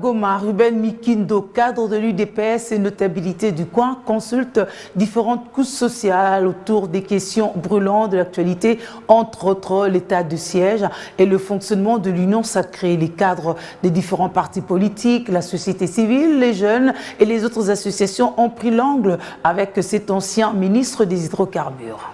Goma, Ruben Mikindo, cadre de l'UDPS et notabilité du coin, consulte différentes couches sociales autour des questions brûlantes de l'actualité, entre autres l'état de siège et le fonctionnement de l'Union sacrée. Les cadres des différents partis politiques, la société civile, les jeunes et les autres associations ont pris l'angle avec cet ancien ministre des hydrocarbures.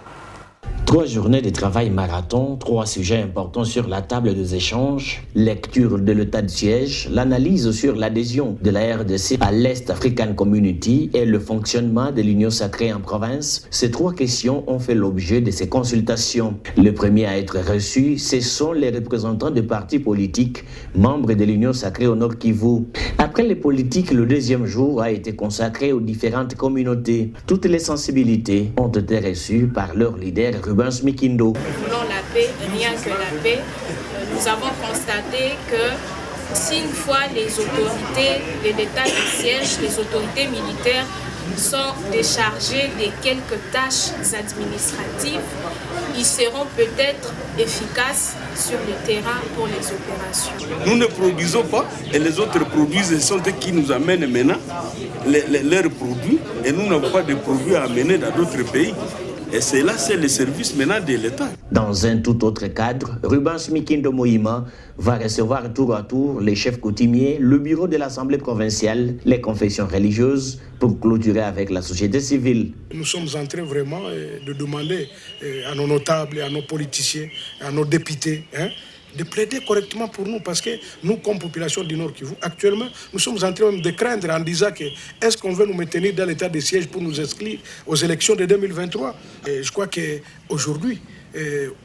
3 journées de travail marathon, 3 sujets importants sur la table des échanges, lecture de l'état de siège, l'analyse sur l'adhésion de la RDC à l'Est African Community et le fonctionnement de l'Union sacrée en province. Ces 3 questions ont fait l'objet de ces consultations. Le premier à être reçu, ce sont les représentants des partis politiques, membres de l'Union sacrée au Nord Kivu. Après les politiques, le deuxième jour a été consacré aux différentes communautés. Toutes les sensibilités ont été reçues par leur leader Ruben Mikindo. Nous voulons la paix, rien que la paix. Nous avons constaté que si une fois les autorités de l'état de siège, les autorités militaires sont déchargées de quelques tâches administratives, ils seront peut-être efficaces sur le terrain pour les opérations. Nous ne produisons pas et les autres produisent, ce sont eux qui nous amènent maintenant leurs produits et nous n'avons pas de produits à amener dans d'autres pays. Et c'est là, c'est le service maintenant de l'État. Dans un tout autre cadre, Rubens Mikindo Moïma va recevoir tour à tour les chefs coutumiers, le bureau de l'Assemblée provinciale, les confessions religieuses, pour clôturer avec la société civile. Nous sommes en train vraiment de demander à nos notables, à nos politiciens, à nos députés, de plaider correctement pour nous, parce que nous, comme population du Nord Kivu, actuellement, nous sommes en train de craindre en disant que est-ce qu'on veut nous maintenir dans l'état de siège pour nous inscrire aux élections de 2023. Et je crois qu'aujourd'hui,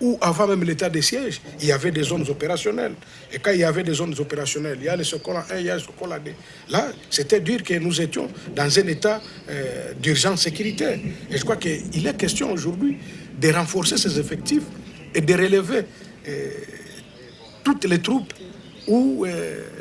ou avant même l'état de siège, il y avait des zones opérationnelles. Et quand il y avait des zones opérationnelles, il y a le Sokola 1, il y a le Sokola 2. Là, c'était dire que nous étions dans un état d'urgence sécuritaire. Et je crois qu'il est question aujourd'hui de renforcer ces effectifs et de relever toutes les troupes ou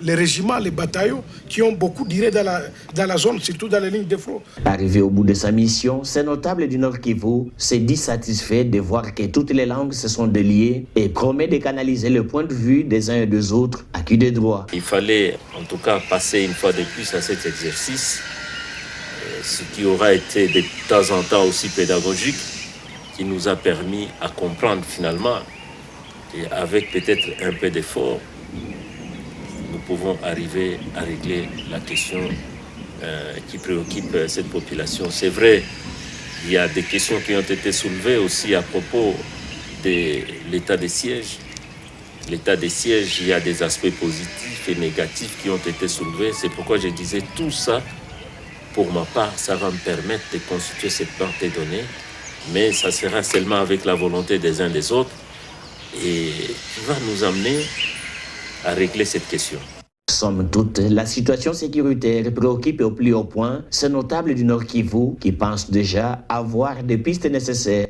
les régiments, les bataillons qui ont beaucoup duré dans la zone, surtout dans les lignes de front. Arrivé au bout de sa mission, ce notable du Nord Kivu s'est dit satisfait de voir que toutes les langues se sont déliées et promet de canaliser le point de vue des uns et des autres à qui de droit. Il fallait en tout cas passer une fois de plus à cet exercice, ce qui aura été de temps en temps aussi pédagogique, qui nous a permis à comprendre finalement, et avec peut-être un peu d'effort, nous pouvons arriver à régler la question qui préoccupe cette population. C'est vrai, il y a des questions qui ont été soulevées aussi à propos de l'état de siège. L'état de siège, il y a des aspects positifs et négatifs qui ont été soulevés. C'est pourquoi je disais tout ça, pour ma part, ça va me permettre de constituer cette banque de données, mais ça sera seulement avec la volonté des uns des autres et qui va nous amener à régler cette question. Somme toute, la situation sécuritaire préoccupe au plus haut point ce notable du Nord Kivu qui pense déjà avoir des pistes nécessaires.